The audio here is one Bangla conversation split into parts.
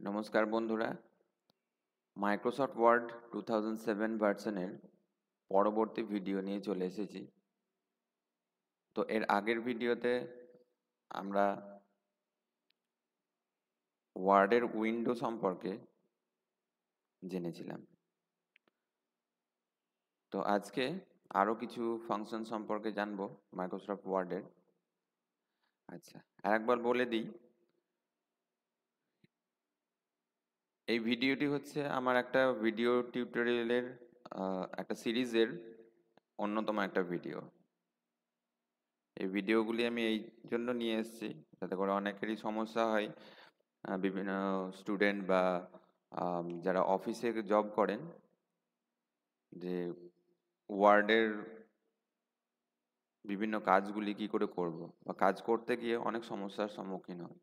নমস্কার বন্ধুরা, মাইক্রোসফট ওয়ার্ড 2007 ভার্সনের পরবর্তী ভিডিও নিয়ে চলে এসেছি। তো এর আগের ভিডিওতে আমরা ওয়ার্ডের উইন্ডো সম্পর্কে জেনেছিলাম। তো আজকে আরও কিছু ফাংশন সম্পর্কে জানবো মাইক্রোসফট ওয়ার্ডের। আচ্ছা, আরেকবার বলে দিই, এই ভিডিওটি হচ্ছে আমার একটা ভিডিও টিউটোরিয়ালের একটা সিরিজের অন্যতম একটা ভিডিও। এই ভিডিওগুলি আমি এই জন্য নিয়ে এসেছি যাতে করে অনেকেরই সমস্যা হয়, বিভিন্ন স্টুডেন্ট বা যারা অফিসে জব করেন, যে ওয়ার্ডের বিভিন্ন কাজগুলি কি করে করব বা কাজ করতে গিয়ে অনেক সমস্যার সম্মুখীন হয়।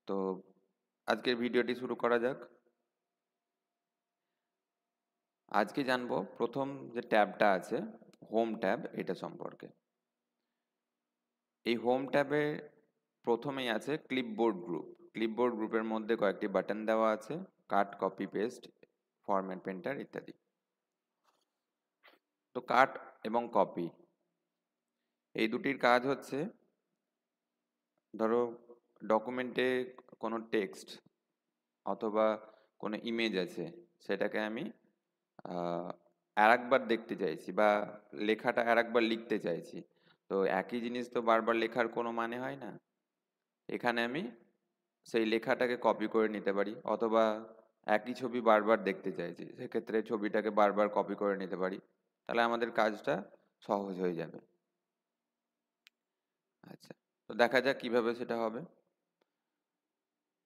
তো আজকের ভিডিওটি শুরু করা যাক। আজকে জানবো প্রথম যে ট্যাবটা আছে, হোম ট্যাব, এটা সম্পর্কে। এই হোম ট্যাবে প্রথমেই আছে ক্লিপবোর্ড গ্রুপ। ক্লিপবোর্ড গ্রুপের মধ্যে কয়েকটি বাটন দেওয়া আছে: কাট, কপি, পেস্ট, ফরম্যাট পেন্টার ইত্যাদি। তো কাট এবং কপি এই দুটির কাজ হচ্ছে, ধরো ডকুমেন্টে কোনো টেক্সট অথবা কোনো ইমেজ আছে, সেটাকে আমি আরেকবার দেখতে চাইছি বা লেখাটা আরেকবার লিখতে চাইছি। তো একই জিনিস তো বারবার লেখার কোনো মানে হয় না। এখানে আমি সেই লেখাটাকে কপি করে নিতে পারি, অথবা একই ছবি বারবার দেখতে চাইছি, সেক্ষেত্রে ছবিটাকে বারবার কপি করে নিতে পারি। তাহলে আমাদের কাজটা সহজ হয়ে যাবে। আচ্ছা, তো দেখা যাক কিভাবে সেটা হবে।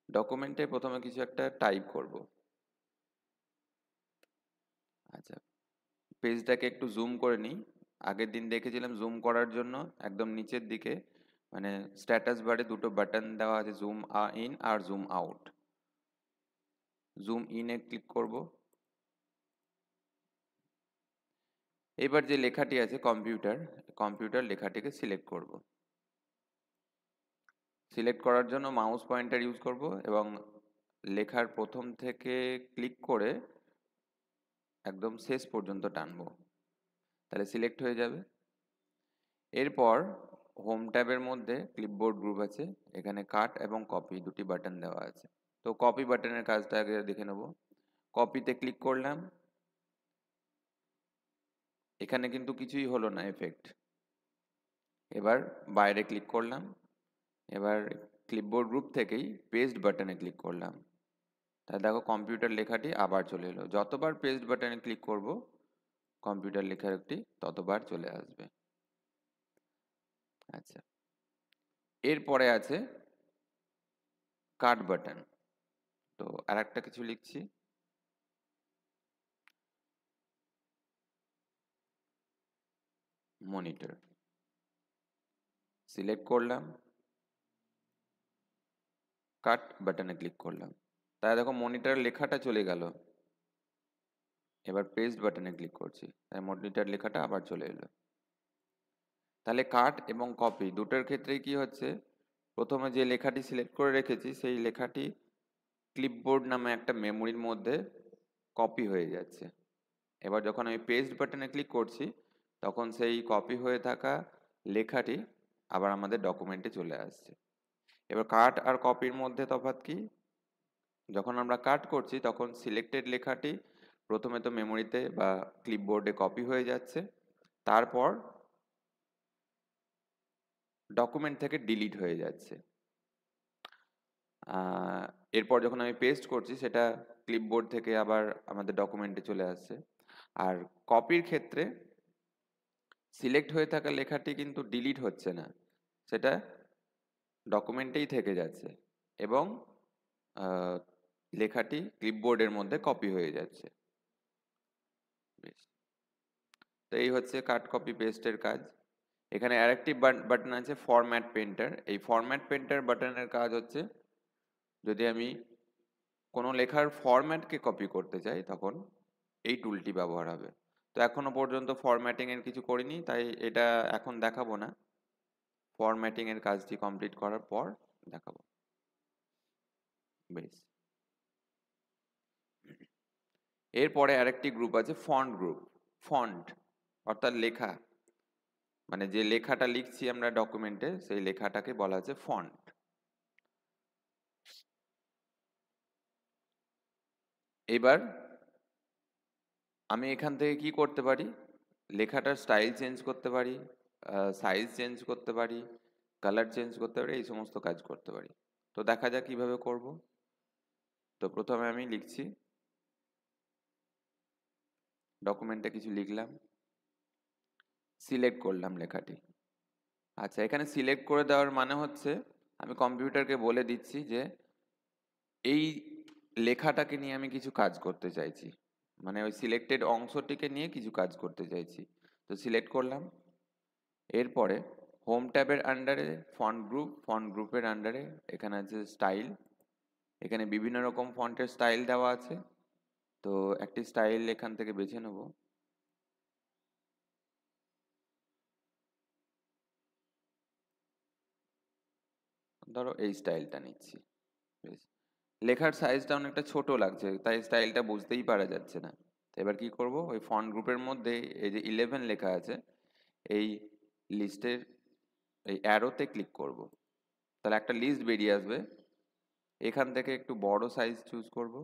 ডকুমেন্টে প্রথমে কিছু একটা টাইপ করব। আচ্ছা, পেজটাকে একটু জুম করে নিই। আগের দিন দেখেছিলাম জুম করার জন্য একদম নিচের দিকে, মানে স্ট্যাটাস বারে দুটো বাটন দেওয়া আছে, জুম ইন আর জুম আউট। জুম ইনে ক্লিক করব। এবার যে লেখাটি আছে কম্পিউটার, কম্পিউটার লেখাটিকে সিলেক্ট করব। সিলেক্ট করার জন্য মাউস পয়েন্টার ইউজ করব এবং লেখার প্রথম থেকে ক্লিক করে একদম শেষ পর্যন্ত টানবো, তাহলে সিলেক্ট হয়ে যাবে। এরপর হোম ট্যাবের মধ্যে ক্লিপবোর্ড গ্রুপ আছে, এখানে কাট এবং কপি দুটি বাটন দেওয়া আছে। তো কপি বাটনের কাজটা আগে দেখে নেব। কপিতে ক্লিক করলাম, এখানে কিন্তু কিছুই হলো না এফেক্ট। এবার বাইরে ক্লিক করলাম, এবার ক্লিপবোর্ড গ্রুপ থেকেই পেস্ট বাটনে ক্লিক করলাম, তাহলে দেখো কম্পিউটার লেখাটি আবার চলে এলো। যতবার পেস্ট বাটনে ক্লিক করব কম্পিউটার লেখাটি ততবার চলে আসবে। আচ্ছা, এরপরে আছে কাট বাটন। তো আর একটা কিছু লিখছি, মনিটর। সিলেক্ট করলাম, কাট বাটনে ক্লিক করলাম, তাই দেখো মনিটর লেখাটা চলে গেল। এবার পেস্ট বাটনে ক্লিক করছি, তাই মনিটর লেখাটা আবার চলে এলো। তাহলে কাট এবং কপি দুটোর ক্ষেত্রেই কি হচ্ছে, প্রথমে যে লেখাটি সিলেক্ট করে রেখেছি সেই লেখাটি ক্লিপবোর্ড নামে একটা মেমোরির মধ্যে কপি হয়ে যাচ্ছে। এবার যখন আমি পেস্ট বাটনে ক্লিক করছি তখন সেই কপি হয়ে থাকা লেখাটি আবার আমাদের ডকুমেন্টে চলে আসছে। এবার কাট আর কপির মধ্যে তফাৎ কি, যখন আমরা কাট করছি তখন সিলেক্টেড লেখাটি প্রথমে তো মেমোরিতে বা ক্লিপবোর্ডে কপি হয়ে যাচ্ছে, তারপর ডকুমেন্ট থেকে ডিলিট হয়ে যাচ্ছে। এরপর যখন আমি পেস্ট করছি সেটা ক্লিপবোর্ড থেকে আবার আমাদের ডকুমেন্টে চলে আসছে। আর কপির ক্ষেত্রে সিলেক্ট হয়ে থাকা লেখাটি কিন্তু ডিলিট হচ্ছে না, সেটা ডকুমেন্টেই থেকে যাচ্ছে এবং আহ, লেখাটি ক্লিপবোর্ডের মধ্যে কপি হয়ে যাচ্ছে। বেশ, তো এই হচ্ছে কাট, কপি, পেস্টের কাজ। এখানে আরেকটি বাটন আছে ফরম্যাট পেন্টার। এই ফরম্যাট পেন্টার বাটনের কাজ হচ্ছে, যদি আমি কোনো লেখার ফরম্যাটকে কপি করতে চাই তখন এই টুলটি ব্যবহার হবে। তো এখনো পর্যন্ত ফরম্যাটিং এর কিছু করিনি, তাই এটা এখন দেখাবো না। ফরম্যাটিং এর কাজটি কমপ্লিট করার পর দেখাবো। বেশ, এরপরে আরেকটি গ্রুপ আছে ফন্ট গ্রুপ। ফন্ট অর্থাৎ লেখা, মানে যে লেখাটা লিখছি আমরা ডকুমেন্টে সেই লেখাটাকে বলা আছে ফন্ট। এবার আমি এখান থেকে কি করতে পারি, লেখাটার স্টাইল চেঞ্জ করতে পারি, সাইজ চেঞ্জ করতে পারি, কালার চেঞ্জ করতে পারি, এই সমস্ত কাজ করতে পারি। তো দেখা যাক কিভাবে করব। তো প্রথমে আমি লিখছি, ডকুমেন্টে কিছু লিখলাম, সিলেক্ট করলাম লেখাটি। আচ্ছা, এখানে সিলেক্ট করে দেওয়ার মানে হচ্ছে আমি কম্পিউটারকে বলে দিচ্ছি যে এই লেখাটাকে নিয়ে আমি কিছু কাজ করতে চাইছি, মানে ওই সিলেক্টেড অংশটিকে নিয়ে কিছু কাজ করতে চাইছি। তো সিলেক্ট করলাম, এরপরে হোম ট্যাবের আন্ডারে ফন্ট গ্রুপের আন্ডারে এখানে আছে স্টাইল। এখানে বিভিন্ন রকম ফন্টের স্টাইল দেওয়া আছে। তো একটি স্টাইল এখান থেকে বেছে নেব। ধরো এই স্টাইলটা নিচ্ছি। বেশ, লেখার সাইজটা অনেকটা ছোট লাগছে, তাই স্টাইলটা বুঝতেই পারা যাচ্ছে না। তো এবার কি করব, ওই ফন্ট গ্রুপের মধ্যে এই যে 11 লেখা আছে এই লিস্টের এই অ্যারোতে ক্লিক করব, তাহলে একটা লিস্ট বেরিয়ে আসবে। এখান থেকে একটু বড় সাইজ চুজ করব,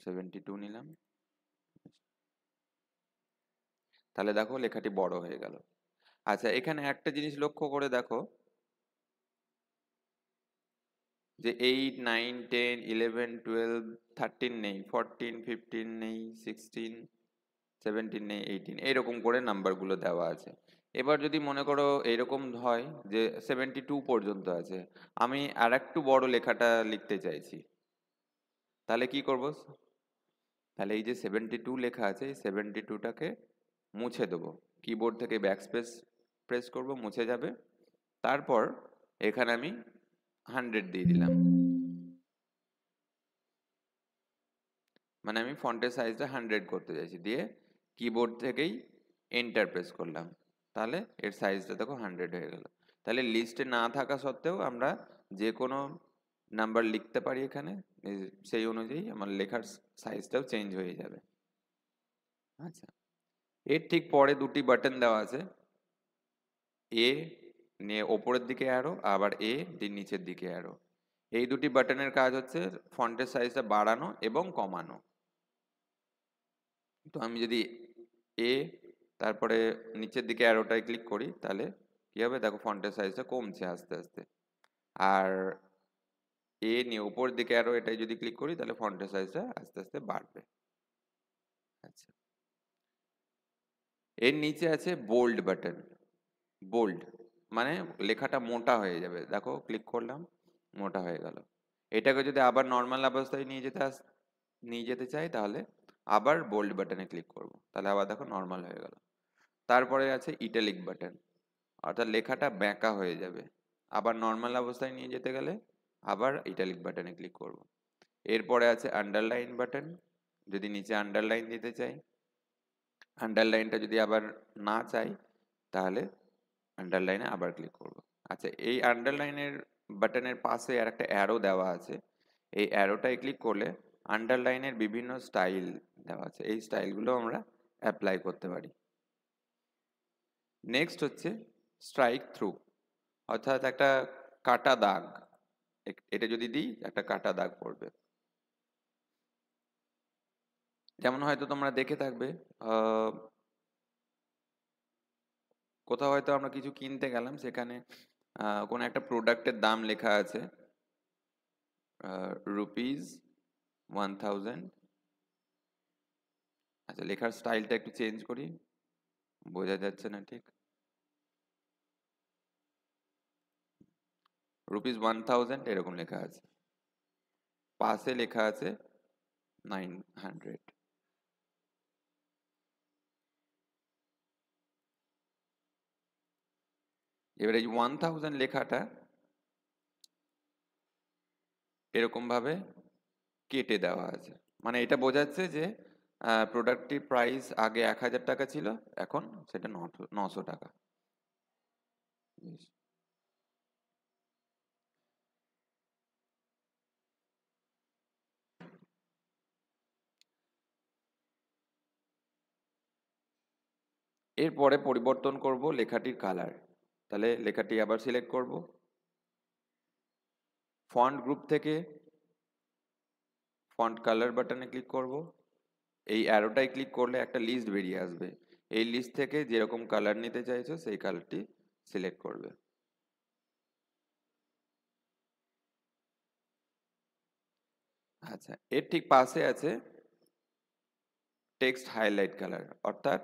72 নিলাম। তাহলে দেখো লেখাটি বড় হয়ে গেল। আচ্ছা, এখানে একটা জিনিস লক্ষ্য করে দেখো যে 8, 9, 10, 11, 12, 13 নেই, 14, 15 নেই, 16, 17 নেই, 18 এইরকম করে নাম্বারগুলো দেওয়া আছে। এবার যদি মনে করো এরকম হয় যে 72 পর্যন্ত আছে, আমি আর একটু বড় লেখাটা লিখতে চাইছি, তাহলে কি করব, তাহলে এই যে 72 লেখা আছে এই 72টাকে মুছে দেবো। কিবোর্ড থেকে ব্যাকস্পেস প্রেস করব, মুছে যাবে। তারপর এখানে আমি 100 দিয়ে দিলাম, মানে আমি ফন্টের সাইজটা 100 করতে চাইছি, দিয়ে কিবোর্ড থেকেই এন্টার প্রেস করলাম, তাহলে এর সাইজটা দেখো 100 হয়ে গেল। তাহলে লিস্টে না থাকা সত্ত্বেও আমরা যে কোনো নাম্বার লিখতে পারি এখানে, সেই অনুযায়ী আমার লেখার সাইজটাও চেঞ্জ হয়ে যাবে। আচ্ছা, এর ঠিক পরে দুটি বাটন দেওয়া আছে, এ নিয়ে ওপরের দিকে অ্যারো, আবার এ দিয়ে নিচের দিকে অ্যারো। এই দুটি বাটনের কাজ হচ্ছে ফন্টের সাইজটা বাড়ানো এবং কমানো। তো আমি যদি এ তারপরে নিচের দিকে অ্যারোটায় ক্লিক করি, তাহলে কি হবে দেখো ফন্টের সাইজটা কমছে আস্তে আস্তে। আর এ নিয়ে উপর দিকে অ্যারো এটাই যদি ক্লিক করি, তাহলে ফন্টের সাইজটা আস্তে আস্তে বাড়বে। আচ্ছা, এর নিচে আছে বোল্ড বাটন। বোল্ড মানে লেখাটা মোটা হয়ে যাবে, দেখো ক্লিক করলাম, মোটা হয়ে গেল। এটাকে যদি আবার নর্মাল অবস্থায় নিয়ে যেতে চাই, তাহলে আবার বোল্ড বাটনে ক্লিক করব, তাহলে আবার দেখো নর্মাল হয়ে গেল। তারপরে আছে ইটালিক বাটন, অর্থাৎ লেখাটা বেঁকা হয়ে যাবে। আবার নর্মাল অবস্থায় নিয়ে যেতে গেলে আবার ইটালিক বাটনে ক্লিক করব। এরপরে আছে আন্ডারলাইন বাটন, যদি নিচে আন্ডারলাইন দিতে চাই। আন্ডারলাইনটা যদি আবার না চাই, তাহলে আন্ডারলাইনে আবার ক্লিক করব। আচ্ছা, এই আন্ডারলাইনের বাটনের পাশে আর একটা অ্যারো দেওয়া আছে, এই অ্যারোটায় ক্লিক করলে আন্ডারলাইনের বিভিন্ন স্টাইল দেওয়া আছে, এই স্টাইলগুলো আমরা অ্যাপ্লাই করতে পারি। নেক্সট হচ্ছে স্ট্রাইক থ্রু, অর্থাৎ একটা কাটা দাগ। এটা যদি দিই একটা কাটা দাগ পড়বে। যেমন হয়তো তোমরা দেখে থাকবে, কোথাও হয়তো আমরা কিছু কিনতে গেলাম, সেখানে কোনো একটা প্রোডাক্টের দাম লেখা আছে ₹1000। আচ্ছা, লেখার স্টাইলটা একটু চেঞ্জ করি, বোঝা যাচ্ছে না ঠিক। ₹1000 এরকম লেখা আছে, পাশে লেখা আছে 900। এবার এই 1000 লেখাটা এরকম ভাবে কেটে দেওয়া আছে, মানে এটা বোঝাচ্ছে যে প্রোডাক্টটির প্রাইস আগে 1000 টাকা ছিল, এখন সেটা 900 টাকা। জিনিস। এরপরে পরিবর্তন করব লেখাটির কালার। তাহলে লেখাটি আবার সিলেক্ট করব, ফন্ট গ্রুপ থেকে ফন্ট কালার বাটনে ক্লিক করব। এই অ্যারোটায় ক্লিক করলে একটা লিস্ট বেরিয়ে আসবে, এই লিস্ট থেকে যেরকম কালার নিতে চাইছো সেই কালারটি সিলেক্ট করবে। আচ্ছা, এর ঠিক পাশে আছে টেক্সট হাইলাইট কালার, অর্থাৎ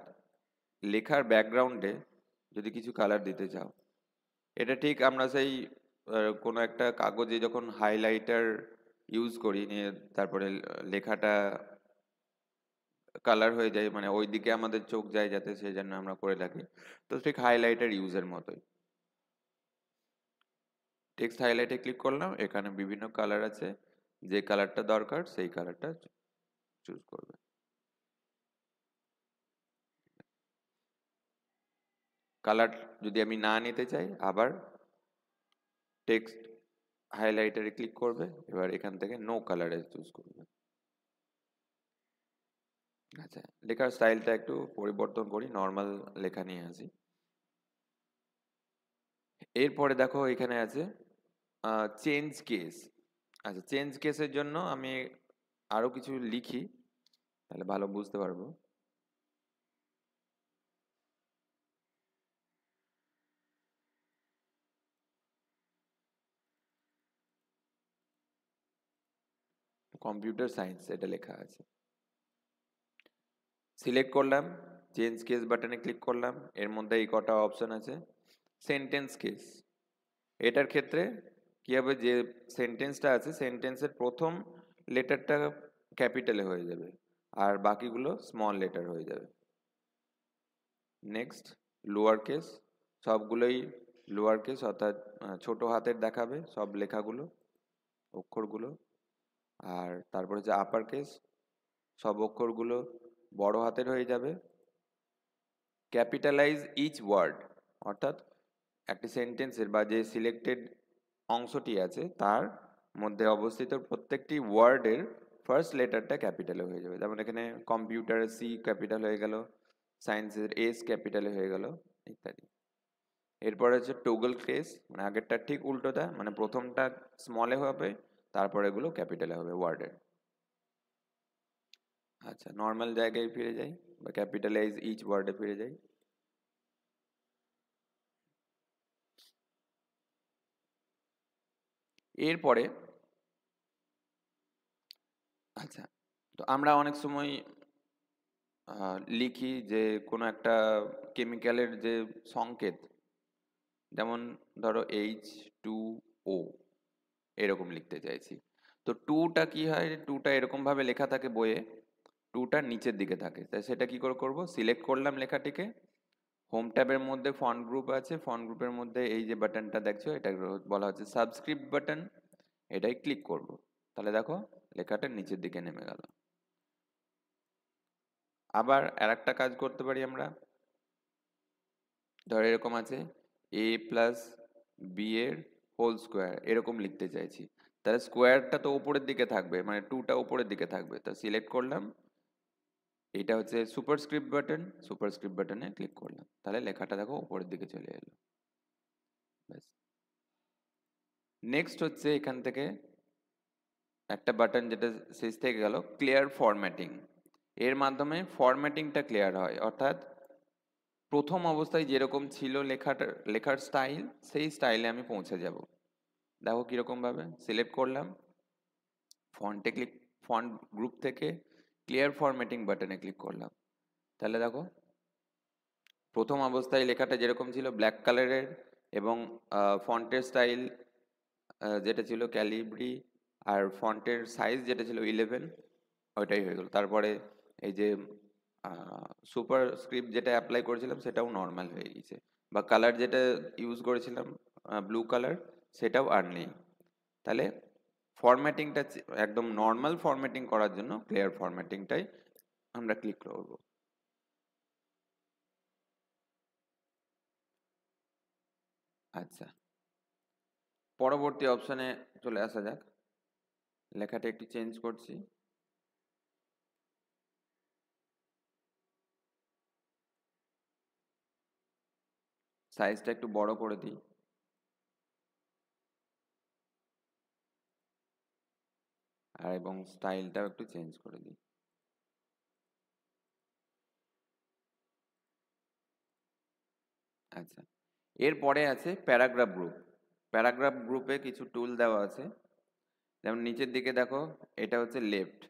লেখার ব্যাকগ্রাউন্ডে যদি কিছু কালার দিতে চাও। এটা ঠিক আমরা সেই কোনো একটা কাগজে যখন হাইলাইটার ইউজ করি, নিয়ে তারপরে লেখাটা কালার হয়ে যায়, মানে ওই দিকে আমাদের চোখ যায় যাতে, সেই জন্য আমরা করে থাকি। তো ঠিক হাইলাইটার ইউজের মতোই টেক্সট হাইলাইটে ক্লিক করলাম, এখানে বিভিন্ন কালার আছে, যে কালারটা দরকার সেই কালারটা চুজ করবে। কালার যদি আমি না নিতে চাই, আবার টেক্সট হাইলাইটারে ক্লিক করবে, এবার এখান থেকে নো কালারে চুজ করবে। আচ্ছা, লেখার স্টাইলটা একটু পরিবর্তন করি, নর্মাল লেখা নিয়ে আসি। এরপরে দেখো এখানে আছে চেঞ্জ কেস। আচ্ছা, চেঞ্জ কেসের জন্য আমি আরো কিছু লিখি, তাহলে ভালো বুঝতে পারবো। কম্পিউটার সায়েন্স এটা লেখা আছে, সিলেক্ট করলাম, চেঞ্জ কেস বাটনে ক্লিক করলাম, এর মধ্যে এই কটা অপশন আছে। সেন্টেন্স কেস, এটার ক্ষেত্রে কি হবে, যে সেন্টেন্সটা আছে সেন্টেন্সের প্রথম লেটারটা ক্যাপিটালে হয়ে যাবে আর বাকিগুলো স্মল লেটার হয়ে যাবে। নেক্সট, লোয়ার কেস, সবগুলোই লোয়ার কেস, অর্থাৎ ছোট হাতের দেখাবে সব লেখাগুলো, অক্ষরগুলো। আর তারপরে যে আপার কেস, সব অক্ষরগুলো বড় হাতের হয়ে যাবে। ক্যাপিটালাইজ ইচ ওয়ার্ড, অর্থাৎ একটি সেন্টেন্সের বা যে সিলেক্টেড অংশটি আছে তার মধ্যে অবস্থিত প্রত্যেকটি ওয়ার্ডের ফার্স্ট লেটারটা ক্যাপিটালে হয়ে যাবে। যেমন এখানে কম্পিউটারের সি ক্যাপিটাল হয়ে গেল, সায়েন্সের এস ক্যাপিটালে হয়ে গেল, ইত্যাদি। এরপরে হচ্ছে টোগল কেস, মানে আগেরটা ঠিক উল্টোটা, মানে প্রথমটা স্মলে হবে, তারপরে এগুলো ক্যাপিটালে হবে ওয়ার্ডের। আচ্ছা, নর্মাল জায়গায় ফিরে যাই বা ক্যাপিটালাইজ ইচ ওয়ার্ডে ফিরে যাই। এরপরে আচ্ছা, তো আমরা অনেক সময় লিখি যে কোনো একটা কেমিক্যালের যে সংকেত, যেমন ধরো H2O এরকম লিখতে চাইছি। তো টুটা কি হয়, টুটা এরকম ভাবে লেখা থাকে বইয়ে, টুটা নিচের দিকে থাকে, তাই সেটা কি করে করব, সিলেক্ট করলাম লেখাটিকে, হোম ট্যাবের মধ্যে ফন্ট গ্রুপ আছে, ফন্ট গ্রুপের মধ্যে এই যে বাটনটা দেখছো এটা বলা হচ্ছে সাবস্ক্রিপ্ট বাটন, এটাই ক্লিক করব। তাহলে দেখো লেখাটা নিচের দিকে নেমে গেল। আবার আরেকটা কাজ করতে পারি আমরা, ধর এরকম আছে a+b এর হোল স্কোয়ার এরকম লিখতে চাইছি, তাহলে স্কোয়ারটা তো উপরের দিকে থাকবে, মানে টুটা উপরের দিকে থাকবে, তা সিলেক্ট করলাম, এটা হচ্ছে সুপারস্ক্রিপ্ট বাটন, সুপারস্ক্রিপ্ট বাটনে ক্লিক করলাম, তাহলে লেখাটা দেখো উপরের দিকে চলে এলো। ব্যাস। নেক্সট হচ্ছে এখান থেকে একটা বাটন যেটা শেষ থেকে গেল, ক্লিয়ার ফরম্যাটিং। এর মাধ্যমে ফরম্যাটিংটা ক্লিয়ার হয়, অর্থাৎ প্রথম অবস্থায় যেরকম ছিল লেখার স্টাইল, সেই স্টাইলে আমি পৌঁছে যাব। দেখো কিরকম ভাবে, সিলেক্ট করলাম, ফন্টে ক্লিক, ফন্ট গ্রুপ থেকে ক্লিয়ার ফরম্যাটিং বাটনে ক্লিক করলাম, তাহলে দেখো প্রথম অবস্থায় লেখাটা যেরকম ছিল ব্ল্যাক কালারের, এবং ফন্টের স্টাইল যেটা ছিল ক্যালিব্রি, আর ফন্টের সাইজ যেটা ছিল 11, ওইটাই হয়ে গেল। তারপরে এই যে সুপার স্ক্রিপ্ট যেটা অ্যাপ্লাই করেছিলাম সেটাও নর্মাল হয়ে গেছে, বা কালার যেটা ইউজ করেছিলাম ব্লু কালার, সেটাও আর নেই। তাহলে ফরম্যাটিংটা একদম নর্মাল ফরম্যাটিং করার জন্য ক্লিয়ার ফরম্যাটিংটাই আমরা ক্লিক করব। আচ্ছা, পরবর্তী অপশনে চলে আসা যাক। লেখাটা একটু চেঞ্জ করছি। সাইজটা একটু বড় করে দিই, আর এবং স্টাইলটাও একটু চেঞ্জ করে দিই। আচ্ছা, এরপরে আছে প্যারাগ্রাফ গ্রুপ। প্যারাগ্রাফ গ্রুপে কিছু টুল দেওয়া আছে। যেমন নিচের দিকে দেখো, এটা হচ্ছে লেফট,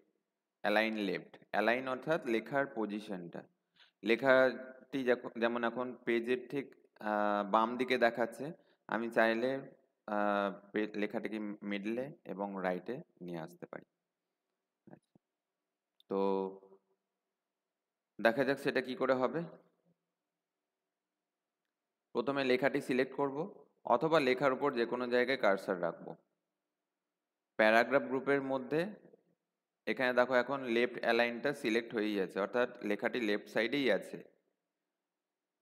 অ্যালাইন লেফট। অ্যালাইন অর্থাৎ লেখার পজিশনটা। লেখাটি যেমন এখন পেজের ঠিক বাম দিকে দেখাচ্ছে, আমি চাইলে লেখাটিকে মিডলে এবং রাইটে নিয়ে আসতে পারি। আচ্ছা, তো দেখা যাক সেটা কি করে হবে। প্রথমে লেখাটি সিলেক্ট করব, অথবা লেখার উপর যে কোনো জায়গায় কার্সার রাখবো। প্যারাগ্রাফ গ্রুপের মধ্যে এখানে দেখো এখন লেফট অ্যালাইনটা সিলেক্ট হয়েই আছে, অর্থাৎ লেখাটি লেফট সাইডেই আছে।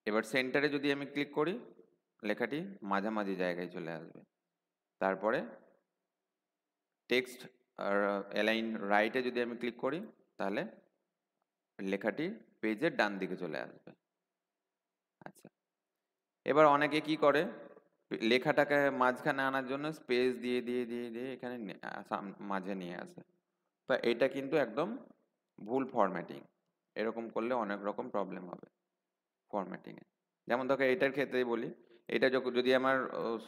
এবার সেন্টারে যদি আমি ক্লিক করি, লেখাটি মাঝামাঝি জায়গায় চলে আসবে। তারপরে টেক্সট আর অ্যালাইন রাইটে যদি আমি ক্লিক করি, তাহলে লেখাটি পেজের ডান দিকে চলে আসবে। আচ্ছা, এবার অনেকে কি করে, লেখাটাকে মাঝখানে আনার জন্য স্পেস দিয়ে দিয়ে দিয়ে দিয়ে এখানে মাঝে নিয়ে আসে। তো এটা কিন্তু একদম ভুল ফরম্যাটিং। এরকম করলে অনেক রকম প্রবলেম হবে ফরম্যাটিংয়ে। যেমন দেখো এটার ক্ষেত্রেই বলি, এটা যদি আমার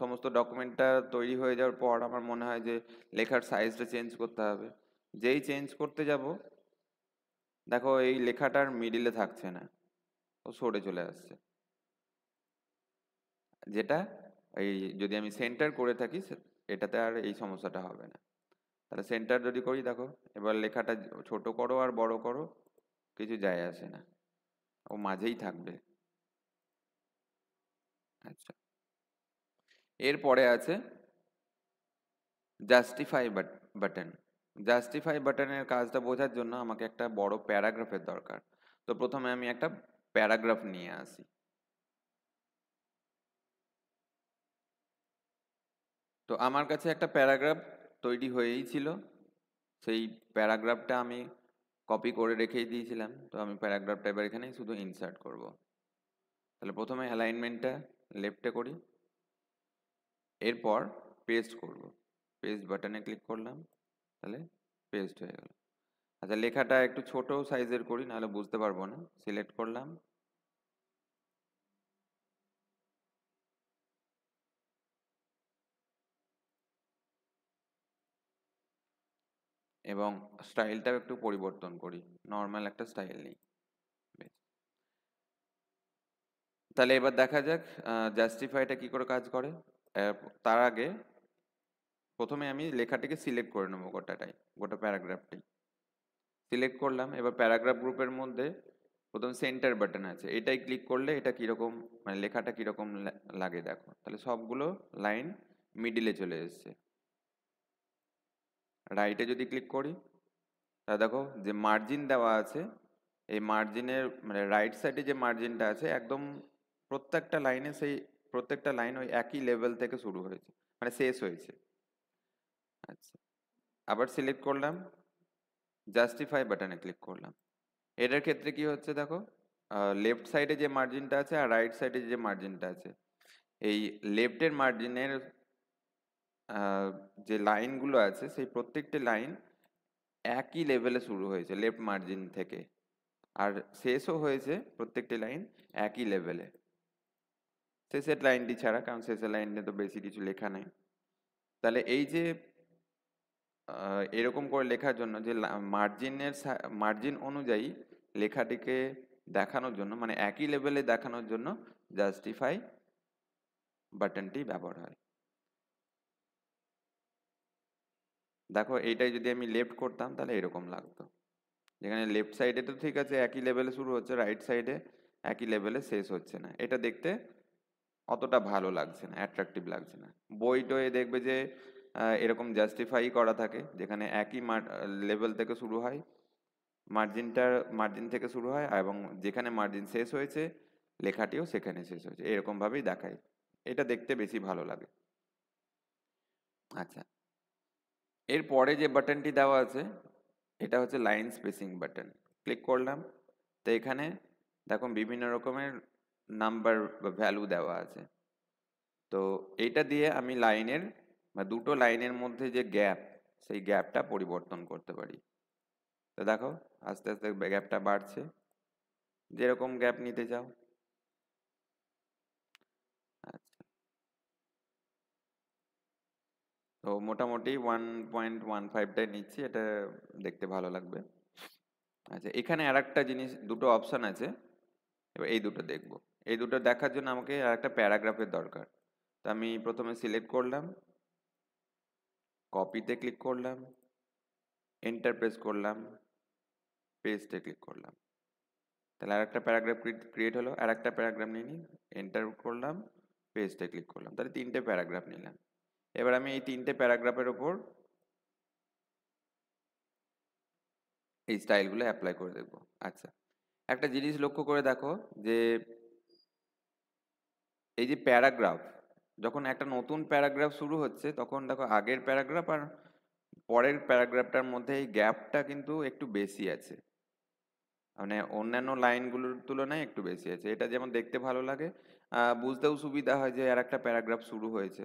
সমস্ত ডকুমেন্টটা তৈরি হয়ে যাওয়ার পর আমার মনে হয় যে লেখার সাইজটা চেঞ্জ করতে হবে, যেই চেঞ্জ করতে যাব দেখো এই লেখাটার মিডিলে থাকছে না, ও সরে চলে আসছে। যেটা এই যদি আমি সেন্টার করে থাকি এটাতে আর এই সমস্যাটা হবে না। তাহলে সেন্টার যদি করি দেখো, এবার লেখাটা ছোট করো আর বড় করো কিছু যায় আসে না, ও মাঝেই থাকবে। আচ্ছা, এরপরে আছে জাস্টিফাই বাটন। জাস্টিফাই বাটনের কাজটা বোঝার জন্য আমাকে একটা বড় প্যারাগ্রাফের দরকার। তো প্রথমে আমি একটা প্যারাগ্রাফ নিয়ে আসি। তো আমার কাছে একটা প্যারাগ্রাফ তৈরি হয়েই ছিল, সেই প্যারাগ্রাফটা আমি কপি করে রেখেই দিয়েছিলাম। তো আমি প্যারাগ্রাফটা এবার এখানেই শুধু ইনসার্ট করব। তাহলে প্রথমে অ্যালাইনমেন্টটা লেফটে করি, এরপর পেস্ট করব। পেস্ট বাটনে ক্লিক করলাম, তাহলে পেস্ট হয়ে গেল। আচ্ছা, লেখাটা একটু ছোট সাইজের করি, নাহলে বুঝতে পারবো না। সিলেক্ট করলাম, এবং স্টাইলটাও একটু পরিবর্তন করি, নর্মাল একটা স্টাইল নিই। বেশ। তাহলে এবার দেখা যাক জাস্টিফাইটা কি করে কাজ করে। আহ, তার আগে প্রথমে আমি লেখাটিকে সিলেক্ট করে নেবো, গোটাটাই, গোটা প্যারাগ্রাফটি সিলেক্ট করলাম। এবার প্যারাগ্রাফ গ্রুপের মধ্যে প্রথম সেন্টার বাটন আছে, এটাই ক্লিক করলে এটা কিরকম, মানে লেখাটা কিরকম লাগে দেখো। তাহলে সবগুলো লাইন মিডিলে চলে এসেছে। রাইটে যদি ক্লিক করি, তাহলে দেখো যে মার্জিন দেওয়া আছে, এই মার্জিনের মানে রাইট সাইডে যে মার্জিনটা আছে একদম প্রত্যেকটা লাইনে সেই প্রত্যেকটা লাইন ওই একই লেভেল থেকে শুরু হয়েছে, মানে শেষ হয়েছে। আচ্ছা, আবার সিলেক্ট করলাম, জাস্টিফাই বাটনে ক্লিক করলাম। এটার ক্ষেত্রে কি হচ্ছে দেখো, লেফট সাইডে যে মার্জিনটা আছে আর রাইট সাইডে যে মার্জিনটা আছে, এই লেফটের মার্জিনের যে লাইনগুলো আছে সেই প্রত্যেকটি লাইন একই লেভেলে শুরু হয়েছে লেফট মার্জিন থেকে, আর শেষও হয়েছে প্রত্যেকটি লাইন একই লেভেলে, শেষের লাইনটি ছাড়া, কারণ শেষের লাইনে তো বেশি কিছু লেখা নেই। তাহলে এই যে এরকম করে লেখার জন্য যে মার্জিন অনুযায়ী লেখাটিকে দেখানোর জন্য, মানে একই লেভেলে দেখানোর জন্য জাস্টিফাই বাটনটি ব্যবহার হয়। দেখো এইটাই যদি আমি লেফট করতাম তাহলে এরকম লাগতো, যেখানে লেফট সাইডে তো ঠিক আছে একই লেভেলে শুরু হচ্ছে, রাইট সাইডে একই লেভেলে শেষ হচ্ছে না। এটা দেখতে অতটা ভালো লাগছে না, অ্যাট্রাকটিভ লাগছে না। বই টয়ে দেখবে যে এরকম জাস্টিফাই করা থাকে, যেখানে একই লেভেল থেকে শুরু হয়, মার্জিন থেকে শুরু হয়, এবং যেখানে মার্জিন শেষ হয়েছে লেখাটিও সেখানে শেষ হয়েছে, এরকম ভাবেই দেখায়। এটা দেখতে বেশি ভালো লাগে। আচ্ছা, এর পরে যে বাটনটি দেওয়া আছে এটা হচ্ছে লাইন স্পেসিং বাটন। ক্লিক করলাম, তো এখানে দেখুন বিভিন্ন রকমের নাম্বার বা ভ্যালু দেওয়া আছে। তো এইটা দিয়ে আমি লাইনের বা দুটো লাইনের মধ্যে যে গ্যাপ, সেই গ্যাপটা পরিবর্তন করতে পারি। তো দেখো আস্তে আস্তে গ্যাপটা বাড়ছে, যেরকম গ্যাপ নিতে চাও। আচ্ছা, তো মোটামুটি 1.15টাই নিচ্ছি, এটা দেখতে ভালো লাগবে। আচ্ছা, এখানে আর একটা জিনিস, দুটো অপশন আছে, এবার এই দুটো দেখবো। এই দুটো দেখার জন্য আমাকে আর একটা প্যারাগ্রাফের দরকার। তো আমি প্রথমে সিলেক্ট করলাম, কপিতে ক্লিক করলাম, এন্টার প্রেস করলাম, পেস্টে ক্লিক করলাম। তাহলে আর একটা প্যারাগ্রাফ ক্রিয়েট হলো। আর একটা প্যারাগ্রাফ নিয়ে নিই, এন্টার করলাম, পেস্টে ক্লিক করলাম, তাহলে তিনটে প্যারাগ্রাফ নিলাম। এবার আমি এই তিনটে প্যারাগ্রাফের ওপর এই স্টাইলগুলো অ্যাপ্লাই করে দেখবো। আচ্ছা, একটা জিনিস লক্ষ্য করে দেখো যে এই যে প্যারাগ্রাফ, যখন একটা নতুন প্যারাগ্রাফ শুরু হচ্ছে তখন দেখো আগের প্যারাগ্রাফ আর পরের প্যারাগ্রাফটার মধ্যে এই গ্যাপটা কিন্তু একটু বেশি আছে, মানে অন্যান্য লাইনগুলোর তুলনায় একটু বেশি আছে। এটা যেমন দেখতে ভালো লাগে, বুঝতেও সুবিধা হয় যে আর একটা প্যারাগ্রাফ শুরু হয়েছে।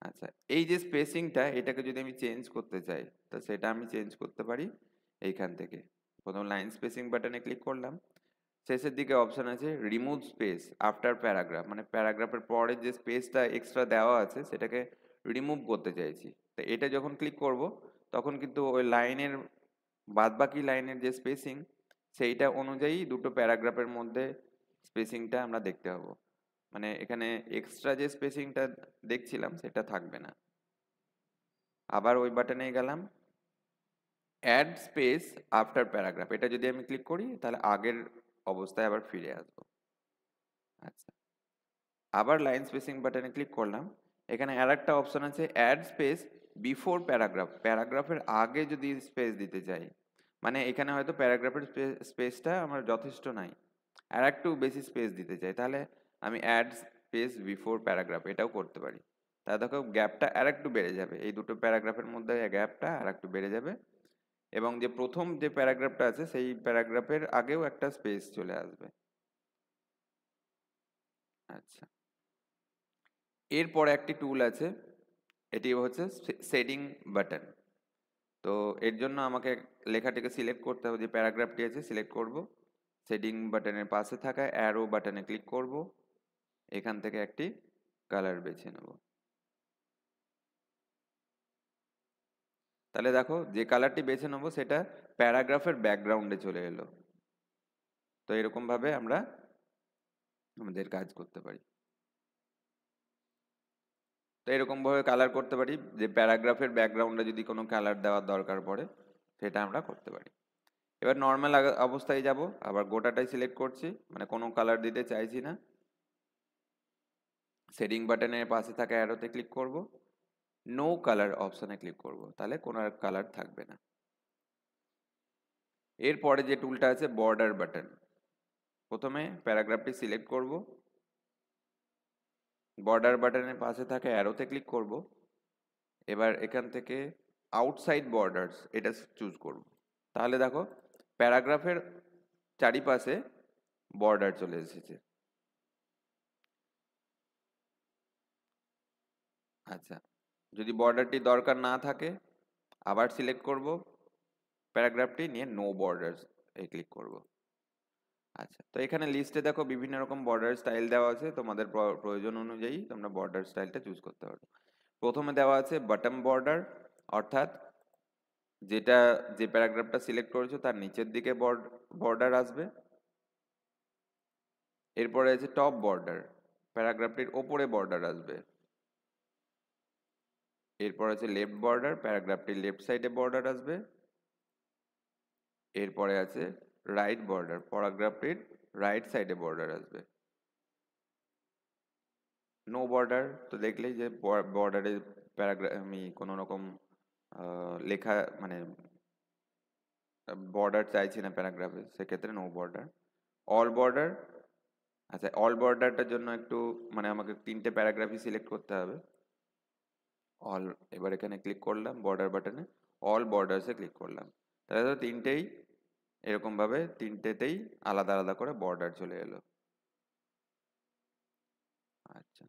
আচ্ছা, এই যে স্পেসিংটা, এটাকে যদি আমি চেঞ্জ করতে চাই, তো সেটা আমি চেঞ্জ করতে পারি এইখান থেকে। প্রথম লাইন স্পেসিং বাটনে ক্লিক করলাম, শেষের দিকে অপশন আছে রিমুভ স্পেস আফটার প্যারাগ্রাফ, মানে প্যারাগ্রাফের পরে যে স্পেসটা এক্সট্রা দেওয়া আছে সেটাকে রিমুভ করতে চাইছি। তো এটা যখন ক্লিক করব তখন কিন্তু ওই লাইনের বাদবাকি লাইনের যে স্পেসিং, সেইটা অনুযায়ী দুটো প্যারাগ্রাফের মধ্যে স্পেসিংটা আমরা দেখতে পাবো। মানে এখানে এক্সট্রা যে স্পেসিংটা দেখছিলাম সেটা থাকবে না। আবার ওই বাটনে গেলাম, অ্যাড স্পেস আফটার প্যারাগ্রাফ, এটা যদি আমি ক্লিক করি তাহলে আগের অবস্থায় আবার ফিরে আসবো। আচ্ছা, আবার লাইন স্পেসিং বাটনে ক্লিক করলাম, এখানে আর একটা অপশন আছে অ্যাড স্পেস বিফোর প্যারাগ্রাফ, প্যারাগ্রাফের আগে যদি স্পেস দিতে চাই, মানে এখানে হয়তো প্যারাগ্রাফের স্পেসটা আমার যথেষ্ট নাই, আর একটু বেশি স্পেস দিতে চাই, তাহলে আমি অ্যাড স্পেস বিফোর প্যারাগ্রাফ এটাও করতে পারি। তাহলে দেখো গ্যাপটা আর একটু বেড়ে যাবে, এই দুটো প্যারাগ্রাফের মধ্যে গ্যাপটা আর একটু বেড়ে যাবে, এবং যে প্রথম যে প্যারাগ্রাফটা আছে সেই প্যারাগ্রাফের আগেও একটা স্পেস চলে আসবে। আচ্ছা, এরপরে একটি টুল আছে, এটি হচ্ছে শেডিং বাটন। তো এর জন্য আমাকে লেখাটিকে সিলেক্ট করতে হবে, যে প্যারাগ্রাফটি আছে সিলেক্ট করব, শেডিং বাটনের পাশে থাকা অ্যারো বাটনে ক্লিক করব, এখান থেকে একটি কালার বেছে নেব। তাহলে দেখো যে কালারটি বেছে নেবো সেটা প্যারাগ্রাফের ব্যাকগ্রাউন্ডে চলে এলো। তো এরকম ভাবে আমরা আমাদের কাজ করতে পারি। তো এরকম ভাবে কালার করতে পারি, যে প্যারাগ্রাফের ব্যাকগ্রাউন্ডে যদি কোনো কালার দেওয়ার দরকার পড়ে সেটা আমরা করতে পারি। এবার নর্মাল অবস্থায় যাব, আবার গোটাটাই সিলেক্ট করছি, মানে কোনো কালার দিতে চাইছি না। শেডিং বাটনের পাশে থাকা অ্যারোতে ক্লিক করব, নো কালার অপশনে ক্লিক করব, তাহলে কোনো কালার থাকবে না। এরপরে যে টুলটা আছে বর্ডার বাটন, প্রথমে প্যারাগ্রাফটি সিলেক্ট করব, বর্ডার বাটনের পাশে থাকা অ্যারোতে ক্লিক করব, এবার এখান থেকে আউটসাইড বর্ডার্স এটা চুজ করব। তাহলে দেখো প্যারাগ্রাফের চারিপাশে বর্ডার চলে এসেছে। আচ্ছা, যদি বর্ডারটি দরকার না থাকে আবার সিলেক্ট করব প্যারাগ্রাফটি নিয়ে, নো বর্ডার্স এ ক্লিক করব। আচ্ছা, তো এখানে লিস্টে দেখো বিভিন্ন রকম বর্ডার স্টাইল দেওয়া আছে, তোমাদের প্রয়োজন অনুযায়ী তোমরা বর্ডার স্টাইলটা চুজ করতে পারো। প্রথমে দেওয়া আছে বটম বর্ডার, অর্থাৎ যেটা যে প্যারাগ্রাফটা সিলেক্ট করেছো তার নিচের দিকে বর্ডার আসবে। এরপরে আছে টপ বর্ডার, প্যারাগ্রাফটির ওপরে বর্ডার আসবে। এরপর আছে লেফট বর্ডার, প্যারাগ্রাফটির লেফট সাইডে বর্ডার আসবে। এরপরে আছে রাইট বর্ডার, প্যারাগ্রাফটির রাইট সাইডে বর্ডার আসবে। নো বর্ডার, তো দেখলেই যে বর্ডারে প্যারাগ্রাফ আমি কোনো রকম লেখা মানে বর্ডার চাইছি না প্যারাগ্রাফে, সেক্ষেত্রে নো বর্ডার। অল বর্ডার, আচ্ছা, অল বর্ডারটার জন্য একটু মানে আমাকে 3টে প্যারাগ্রাফই সিলেক্ট করতে হবে। অল, এবার এখানে ক্লিক করলাম বর্ডার বাটনে, অল বর্ডার্সে ক্লিক করলাম। তাহলে তো তিনটেই এরকম ভাবে তিনটেতেই আলাদা আলাদা করে বর্ডার চলে এলো। আচ্ছা,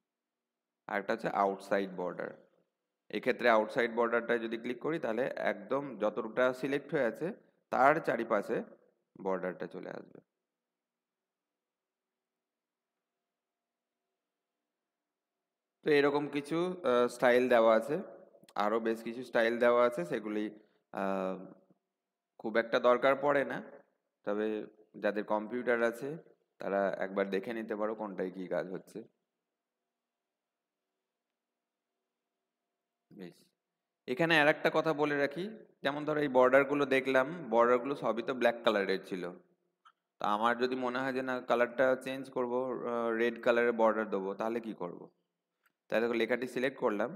আর একটা হচ্ছে আউটসাইড বর্ডার। এক্ষেত্রে আউটসাইড বর্ডারটা যদি ক্লিক করি তাহলে একদম যতটা সিলেক্ট হয়ে আছে তার চারিপাশে বর্ডারটা চলে আসবে। তো এরকম কিছু স্টাইল দেওয়া আছে, আরো বেশ কিছু স্টাইল দেওয়া আছে, সেগুলি আহ, খুব একটা দরকার পড়ে না, তবে যাদের কম্পিউটার আছে তারা একবার দেখে নিতে পারো কোনটায় কি কাজ হচ্ছে। বেশ, এখানে আর একটা কথা বলে রাখি, যেমন ধরো এই বর্ডারগুলো দেখলাম, বর্ডারগুলো সবই তো ব্ল্যাক কালারের ছিল। তা আমার যদি মনে হয় যে না কালারটা চেঞ্জ করব, রেড কালারের বর্ডার দেবো, তাহলে কি করব? তাহলে দেখো লেখাটি সিলেক্ট করলাম,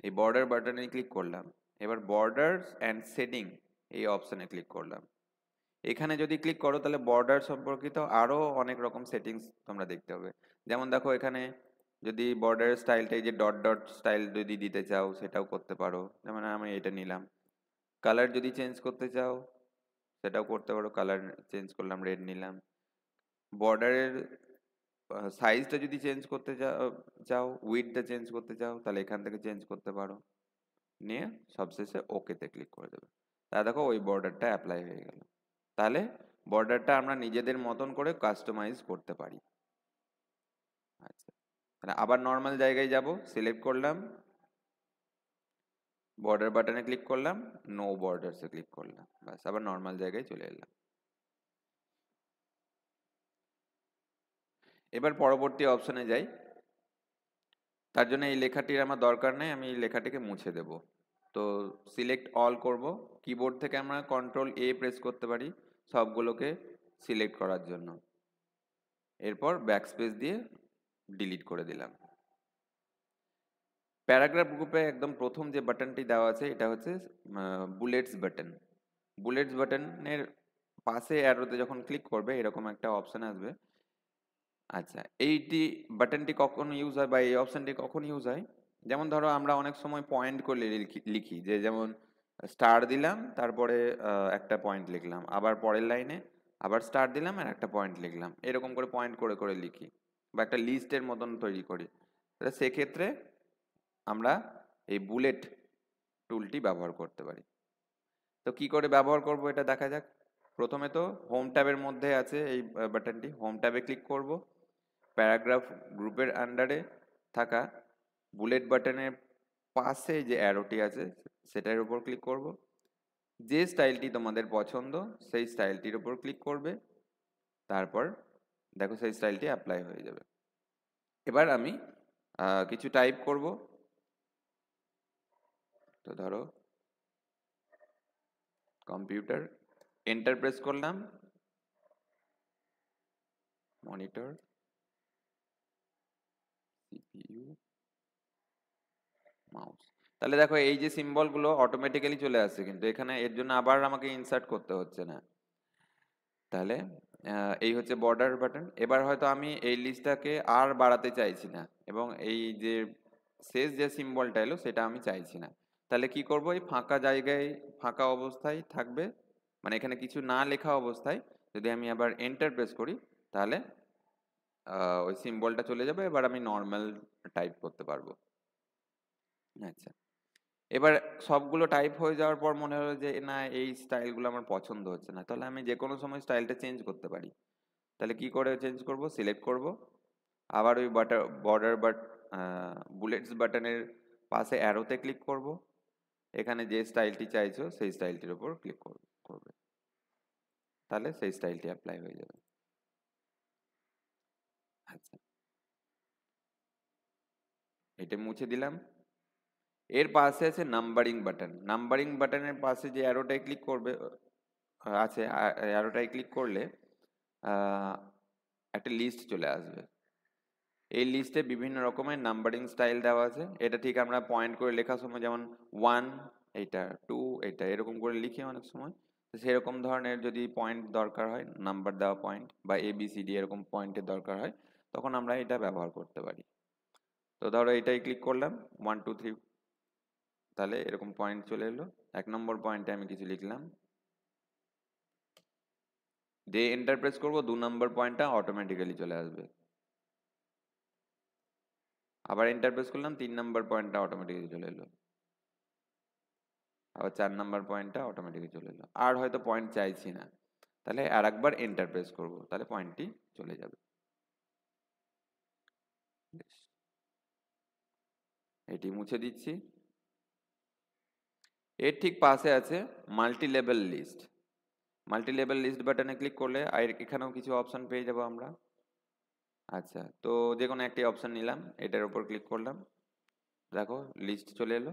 এই বর্ডার বাটনে ক্লিক করলাম, এবার বর্ডার্স অ্যান্ড শেডিং এই অপশনে ক্লিক করলাম। এখানে যদি ক্লিক করো তাহলে বর্ডার সম্পর্কিত আরো অনেক রকম সেটিংস তোমরা দেখতে হবে। যেমন দেখো এখানে যদি বর্ডার স্টাইলটা এই যে ডট ডট স্টাইল যদি দিতে চাও সেটাও করতে পারো, যেমন আমি এটা নিলাম। কালার যদি চেঞ্জ করতে চাও সেটাও করতে পারো, কালার চেঞ্জ করলাম, রেড নিলাম। বর্ডারের সাইজটা যদি চেঞ্জ করতে চাও, উইডথটা চেঞ্জ করতে চাও, তাহলে এখান থেকে চেঞ্জ করতে পারো, নিয়ে সবশেষে ওকেতে ক্লিক করে দেবে। তা দেখো ওই বর্ডারটা অ্যাপ্লাই হয়ে গেল। তাহলে বর্ডারটা আমরা নিজেদের মতন করে কাস্টমাইজ করতে পারি। আচ্ছা, তাহলে আবার নর্মাল জায়গায় যাব, সিলেক্ট করলাম, বর্ডার বাটনে ক্লিক করলাম, নো বর্ডারসে ক্লিক করলাম, ব্যাস আবার নর্মাল জায়গায় চলে এলাম। এবার পরবর্তী অপশনে যাই। তার জন্য এই লেখাটির আমার দরকার নেই, আমি এই লেখাটিকে মুছে দেব। তো সিলেক্ট অল করব, কিবোর্ড থেকে আমরা কন্ট্রোল এ প্রেস করতে পারি সবগুলোকে সিলেক্ট করার জন্য। এরপর ব্যাকস্পেস দিয়ে ডিলিট করে দিলাম। প্যারাগ্রাফ গ্রুপে একদম প্রথম যে বাটনটি দেওয়া আছে এটা হচ্ছে বুলেটস বাটন। বুলেটস বাটনের পাশে অ্যারোতে যখন ক্লিক করবে এরকম একটা অপশন আসবে। আচ্ছা, এইটি বাটনটি কখন ইউজ হয় বা এই অপশনটি কখন ইউজ হয়? যেমন ধরো আমরা অনেক সময় পয়েন্ট করে লিখি, যে যেমন স্টার দিলাম তারপরে একটা পয়েন্ট লিখলাম, আবার পরের লাইনে আবার স্টার দিলাম আর একটা পয়েন্ট লিখলাম, এরকম করে পয়েন্ট করে করে লিখি বা একটা লিস্টের মতন তৈরি করি। তাহলে সেক্ষেত্রে আমরা এই বুলেট টুলটি ব্যবহার করতে পারি। তো কি করে ব্যবহার করব এটা দেখা যাক। প্রথমে তো হোম ট্যাবের মধ্যে আছে এই বাটনটি, হোম ট্যাবে ক্লিক করব, প্যারাগ্রাফ গ্রুপের আন্ডারে থাকা বুলেট বাটনের পাশে যে অ্যারোটি আছে সেটার উপর ক্লিক করব, যে স্টাইলটি তোমাদের পছন্দ সেই স্টাইলটির উপর ক্লিক করবে, তারপর দেখো সেই স্টাইলটি অ্যাপ্লাই হয়ে যাবে। এবার আমি কিছু টাইপ করব। তো ধরো কম্পিউটার, এন্টার প্রেস করলাম, মনিটর, সিপিইউ, মাউস। তাহলে দেখো এই যে সিম্বলগুলো অটোমেটিক্যালি চলে আসছে, কিন্তু এখানে এর জন্য আবার আমাকে ইনসার্ট করতে হচ্ছে না। তাহলে এই হচ্ছে বর্ডার বাটন। এবার হয়তো আমি এই লিস্টটাকে আর বাড়াতে চাইছি না এবং এই যে শেষ যে সিম্বলটা এলো সেটা আমি চাইছি না। তাহলে কি করব, এই ফাঁকা জায়গায় ফাঁকা অবস্থায় থাকবে, মানে এখানে কিছু না লেখা অবস্থায় যদি আমি আবার এন্টার প্রেস করি তাহলে ওই সিম্বলটা চলে যাবে, এবার আমি নর্মাল টাইপ করতে পারবো। আচ্ছা, এবার সবগুলো টাইপ হয়ে যাওয়ার পর মনে হলো যে না এই স্টাইলগুলো আমার পছন্দ হচ্ছে না, তাহলে আমি যে কোনো সময় স্টাইলটা চেঞ্জ করতে পারি। তাহলে কি করে চেঞ্জ করব, সিলেক্ট করব, আবার ওই বর্ডার বুলেটস বাটনের পাশে অ্যারোতে ক্লিক করব, এখানে যে স্টাইলটি চাইছো সেই স্টাইলটির উপর ক্লিক করবে, তাহলে সেই স্টাইলটি অ্যাপ্লাই হয়ে যাবে। আচ্ছা, এটা মুছে দিলাম। এর পাশে আছে নাম্বারিং বাটন। নাম্বারিং বাটনের পাশে যে অ্যারোটায় ক্লিক করবে আছে, অ্যারোটায় ক্লিক করলে আহ, একটা লিস্ট চলে আসবে। এই লিস্টে বিভিন্ন রকমের নাম্বারিং স্টাইল দেওয়া আছে। এটা ঠিক আমরা পয়েন্ট করে লেখার সময় যেমন 1 এটা 2 এটা এরকম করে লিখি অনেক সময়, তো সেরকম ধরনের যদি পয়েন্ট দরকার হয়, নাম্বার দেওয়া পয়েন্ট বা ABCD এরকম পয়েন্টের দরকার হয়, তখন আমরা এটা ব্যবহার করতে পারি। তো ধরো এটাই ক্লিক করলাম 1 2 3, তাহলে এরকম পয়েন্ট চলে এলো। 1 নম্বর পয়েন্টে আমি কিছু লিখলাম, যে এন্টার প্রেস করবো 2 নম্বর পয়েন্টটা অটোমেটিক্যালি চলে আসবে। আবার এন্টার প্রেস করলাম, 3 নম্বর পয়েন্টটা অটোমেটিক্যালি চলে এলো। আবার 4 নম্বর পয়েন্টটা অটোমেটিক্যালি চলে এলো। আর হয়তো পয়েন্ট চাইছি না, তাহলে আর একবার এন্টার প্রেস করবো, তাহলে পয়েন্টটি চলে যাবে। বেশ, এটি মুছে দিচ্ছি। এর ঠিক পাশে আছে multi level list. Multi level list বাটনে ক্লিক করলে আর এখানেও কিছু অপশন পেয়ে যাব আমরা। আচ্ছা, তো যে কোনো একটি অপশন নিলাম, এটার উপর ক্লিক করলাম, দেখো লিস্ট চলে এলো।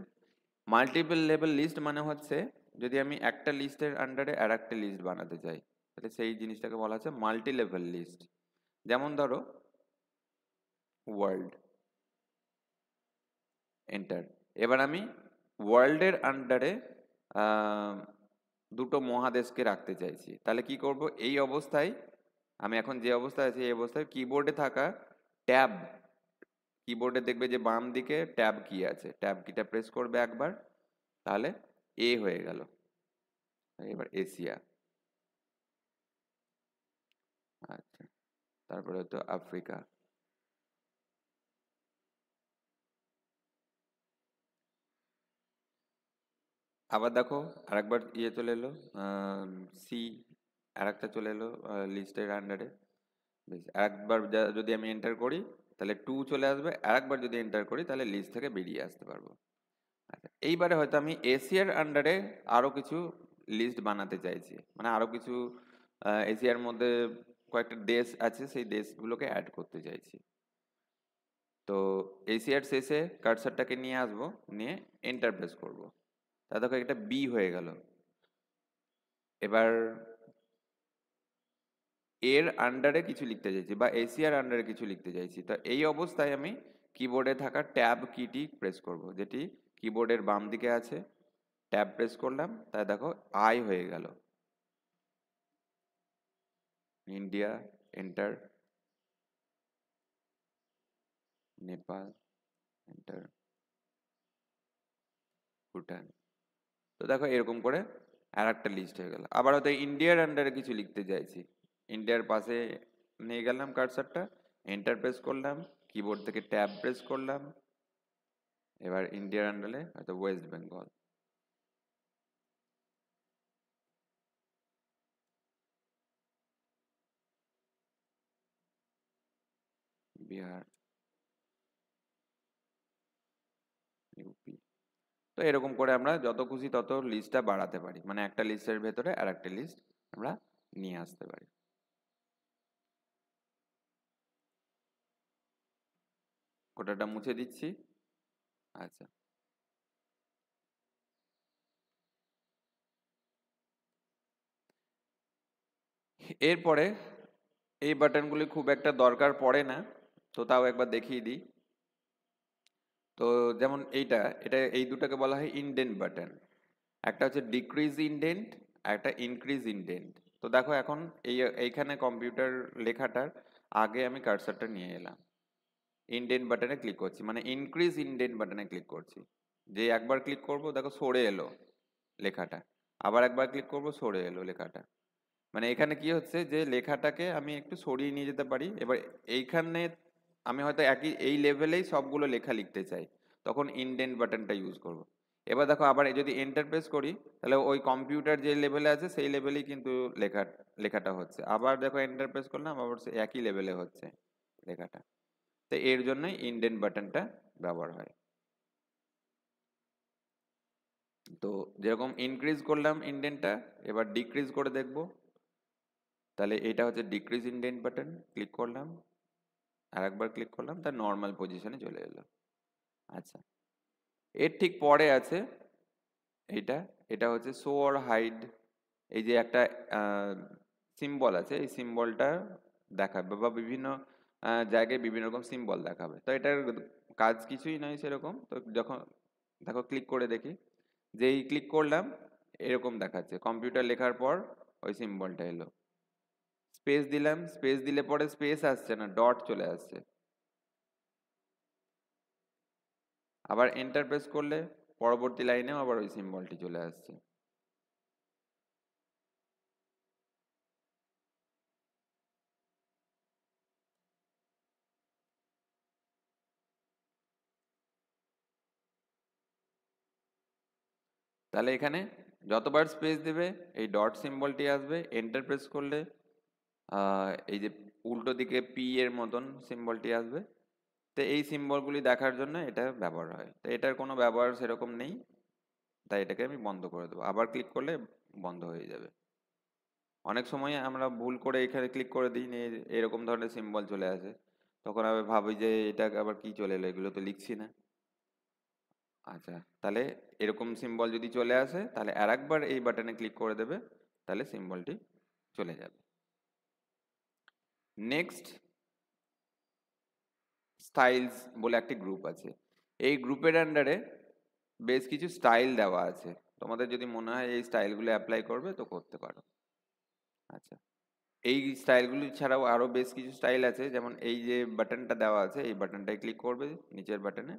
মাল্টিপল লেভেল লিস্ট মানে হচ্ছে যদি আমি একটা লিস্টের আন্ডারে আর একটা লিস্ট বানাতে চাই, তাহলে সেই জিনিসটাকে বলা হচ্ছে মাল্টি লেভেল লিস্ট। যেমন ধরো ওয়ার্ল্ড, এন্টার। এবার আমি ওয়ার্ল্ডের আন্ডারে দুটো মহাদেশকে রাখতে চাইছি, তাহলে কি করব? এই অবস্থায়, আমি এখন যে অবস্থায় আছি এই অবস্থায় কিবোর্ডে থাকা ট্যাব, কিবোর্ডে দেখবে যে বাম দিকে ট্যাব কি আছে, ট্যাব কিটা প্রেস করবে একবার, তাহলে এ হয়ে গেল। এবার এশিয়া, আচ্ছা, তারপরে হয়তো আফ্রিকা, আবার দেখো আরেকবার ইয়ে চলে এলো, সি আরেকটা চলে এলো লিস্টের আন্ডারে। বেশ, আরেকবার যদি আমি এন্টার করি তাহলে 2 চলে আসবে, আরেকবার যদি এন্টার করি তাহলে লিস্ট থেকে বেরিয়ে আসতে পারবো। আচ্ছা, এইবারে হয়তো আমি এশিয়ার আন্ডারে আরো কিছু লিস্ট বানাতে চাইছি, মানে আরো কিছু এশিয়ার মধ্যে কয়েকটা দেশ আছে, সেই দেশগুলোকে অ্যাড করতে চাইছি। তো এশিয়ার শেষে কার্সারটাকে নিয়ে আসবো, নিয়ে এন্টার প্রেস করবো, তা দেখো এটা বি হয়ে গেল। এবার এর আন্ডারে কিছু লিখতে চাইছি বা এশিয়ার আন্ডারে কিছু লিখতে চাইছি, তো এই অবস্থায় আমি কিবোর্ডে থাকা ট্যাব কিটি প্রেস করব, যেটি কিবোর্ডের বাম দিকে আছে। ট্যাব প্রেস করলাম, তাই দেখো আই হয়ে গেল, India, enter, Nepal, enter, Bhutan. তো দেখো এরকম করে আর একটা লিস্ট হয়ে গেল। আবার হয়তো ইন্ডিয়ার আন্ডারে কিছু লিখতে চাইছি, ইন্ডিয়ার পাশে নিয়ে গেলাম কার্সারটা, এন্টার প্রেস করলাম, কিবোর্ড থেকে ট্যাব প্রেস করলাম, এবার ইন্ডিয়ার আন্ডারে হয়তো ওয়েস্ট বেঙ্গল, বিহার, ইউপি। তো এরকম করে আমরা যত খুশি তত লিস্টটা বাড়াতে পারি, মানে একটা লিস্টের ভেতরে আর একটা লিস্ট আমরা নিয়ে আসতে পারি। ওটাটা মুছে দিচ্ছি। আচ্ছা, এরপরে এই বাটনগুলি খুব একটা দরকার পড়ে না, তো তাও একবার দেখিয়ে দিই। তো যেমন এটা এই দুটাকে বলা হয় ইনডেন্ট বাটন। একটা হচ্ছে ডিক্রিজ ইনডেন্ট, একটা ইনক্রিজ ইনডেন্ট। তো দেখো এখন এইখানে কম্পিউটার লেখাটার আগে আমি কার্সারটা নিয়ে এলাম, ইনডেন্ট বাটনে ক্লিক করছি, মানে ইনক্রিজ ইনডেন্ট বাটনে ক্লিক করছি। যে একবার ক্লিক করব দেখো সরে এলো লেখাটা, আবার একবার ক্লিক করব সরে এলো লেখাটা। মানে এখানে কি হচ্ছে যে লেখাটাকে আমি একটু সরিয়ে নিয়ে যেতে পারি। এবার এইখানে আমি হয়তো একই এই লেভেলেই সবগুলো লেখা লিখতে চাই, তখন ইনডেন্ট বাটনটা ইউজ করব। এবার দেখো আবার যদি এন্টার প্রেস করি তাহলে ওই কম্পিউটার যে লেভেলে আছে সেই লেভেলেই কিন্তু লেখাটা হচ্ছে। আবার দেখো এন্টার প্রেস করলাম, আবার একই লেভেলে হচ্ছে লেখাটা। তো এর জন্যই ইনডেন্ট বাটনটা ব্যবহার হয়। তো যেরকম ইনক্রিজ করলাম ইনডেন্টটা, এবার ডিক্রিজ করে দেখব, তাহলে এটা হচ্ছে ডিক্রিজ ইনডেন্ট বাটন, ক্লিক করলাম, আর একবার ক্লিক করলাম, তার নর্মাল পজিশনে চলে এলো। আচ্ছা, এর ঠিক পরে আছে এইটা, এটা হচ্ছে শো অর হাইড। এই যে একটা সিম্বল আছে, এই সিম্বলটা দেখাবে বা বিভিন্ন জায়গায় বিভিন্ন রকম সিম্বল দেখাবে। তো এটার কাজ কিছুই নয় সেরকম। তো যখন দেখো ক্লিক করে দেখি, যেই ক্লিক করলাম এরকম দেখাচ্ছে, কম্পিউটার লেখার পর ওই সিম্বলটা এলো। স্পেস দিলাম, স্পেস দিলে পরে স্পেস আসছে না, ডট চলে আসছে। আবার এন্টার প্রেস করলে পরবর্তী লাইনেও আবার ওই সিম্বলটি চলে আসছে। তাহলে এখানে যতবার স্পেস দেবে এই ডট সিম্বলটি আসবে, এন্টার প্রেস করলে এই যে উল্টো দিকে পি এর মতন সিম্বলটি আসবে। তো এই সিম্বলগুলি দেখার জন্য এটা ব্যবহার হয়। তো এটার কোনো ব্যবহার সেরকম নেই, তাই এটাকে আমি বন্ধ করে দেবো। আবার ক্লিক করলে বন্ধ হয়ে যাবে। অনেক সময় আমরা ভুল করে এখানে ক্লিক করে দিই, নিয়ে এরকম ধরনের সিম্বল চলে আসে, তখন আমি ভাবি যে এটা আবার কি চলে এলো, এগুলো তো লিখছি না। আচ্ছা, তাহলে এরকম সিম্বল যদি চলে আসে তাহলে আরেকবার এই বাটনে ক্লিক করে দেবে, তাহলে সিম্বলটি চলে যাবে। নেক্সট, স্টাইলস বলে একটি গ্রুপ আছে। এই গ্রুপের আন্ডারে বেশ কিছু স্টাইল দেওয়া আছে। তোমাদের যদি মনে হয় এই স্টাইলগুলো অ্যাপ্লাই করবে তো করতে পারো। আচ্ছা, এই স্টাইলগুলি ছাড়াও আরো বেশ কিছু স্টাইল আছে, যেমন এই যে বাটনটা দেওয়া আছে এই বাটনটায় ক্লিক করবে, নিচের বাটনে।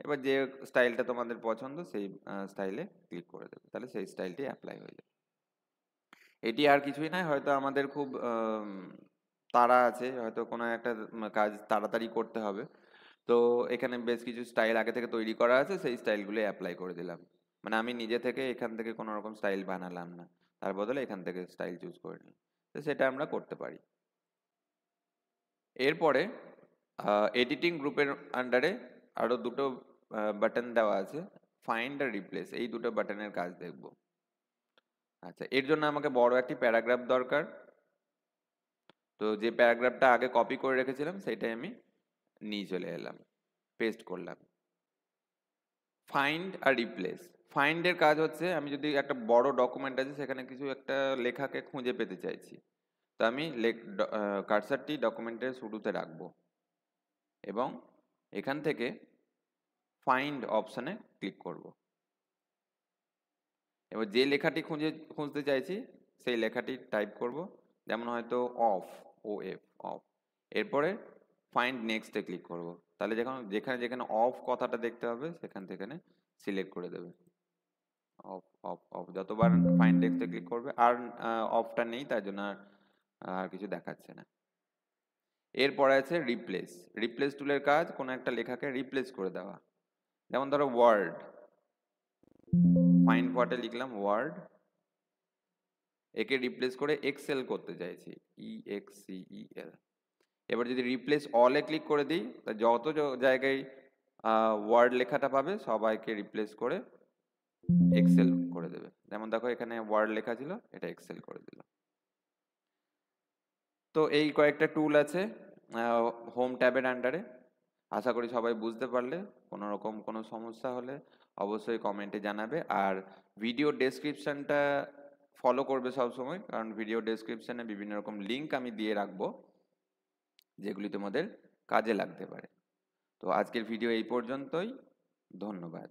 এবার যে স্টাইলটা তোমাদের পছন্দ সেই স্টাইলে ক্লিক করে দেবে, তাহলে সেই স্টাইলটি অ্যাপ্লাই হয়ে যাবে। এটি আর কিছুই নয়, হয়তো আমাদের খুব তাড়া আছে, হয়তো কোনো একটা কাজ তাড়াতাড়ি করতে হবে, তো এখানে বেশ কিছু স্টাইল আগে থেকে তৈরি করা আছে, সেই স্টাইলগুলো অ্যাপ্লাই করে দিলাম। মানে আমি নিজে থেকে এখান থেকে কোনো রকম স্টাইল বানালাম না, তার বদলে এখান থেকে স্টাইল চুজ করে নিই। তো সেটা আমরা করতে পারি। এরপরে এডিটিং গ্রুপের আন্ডারে আরো দুটো বাটন দেওয়া আছে, ফাইন্ড আর রিপ্লেস, এই দুটো বাটনের কাজ দেখব। আচ্ছা, এর জন্য আমাকে বড় একটি প্যারাগ্রাফ দরকার। তো যে প্যারাগ্রাফটা আগে কপি করে রেখেছিলাম সেটাই আমি নিয়ে চলে এলাম, পেস্ট করলাম। ফাইন্ড আর রিপ্লেস, ফাইন্ড এর কাজ হচ্ছে আমি যদি একটা বড় ডকুমেন্ট আছে সেখানে কিছু একটা লেখাকে খুঁজে পেতে চাইছি, তো আমি কার্সারটি ডকুমেন্টের শুরুতে রাখবো এবং এখান থেকে ফাইন্ড অপশনে ক্লিক করব। এবার যে লেখাটি খুঁজতে চাইছি সেই লেখাটি টাইপ করব, যেমন হয়তো অফ, ও এফ, অফ। এরপরে ফাইন্ড নেক্সটে ক্লিক করব, তাহলে যেখানে যেখানে অফ কথাটা দেখতে হবে সেখান থেকে সিলেক্ট করে দেবে। অফ, অফ, অফ, যতবার ফাইন্ড নেক্সটে ক্লিক করবে। আর অফটা নেই, তার জন্য আর কিছু দেখাচ্ছে না। এরপরে আছে রিপ্লেস। রিপ্লেস টুলের কাজ কোনো একটা লেখাকে রিপ্লেস করে দেওয়া। যেমন ধরো ওয়ার্ড, ফাইন্ড ওয়ার্ডে লিখলাম ওয়ার্ড, একে রিপ্লেস করে এক্সেল করতে চাইছি, EXCEL। এবার যদি রিপ্লেস অলে ক্লিক করে দিই, তা যত জায়গায় ওয়ার্ড লেখাটা পাবে সবাইকে রিপ্লেস করে এক্সেল করে দেবে। যেমন দেখো এখানে ওয়ার্ড লেখা ছিল, এটা এক্সেল করে দিল। তো এই কয়েকটা টুল আছে হোম ট্যাবের আন্ডারে। আশা করি সবাই বুঝতে পারলে। কোনো রকম কোনো সমস্যা হলে অবশ্যই কমেন্টে জানাবে। আর ভিডিও ডেসক্রিপশনটা ফলো করবে সব সময়, কারণ ভিডিও ডেসক্রিপশনে বিভিন্ন রকম লিঙ্ক আমি দিয়ে রাখবো যেগুলি তোমাদের কাজে লাগতে পারে। তো আজকের ভিডিও এই পর্যন্তই, ধন্যবাদ।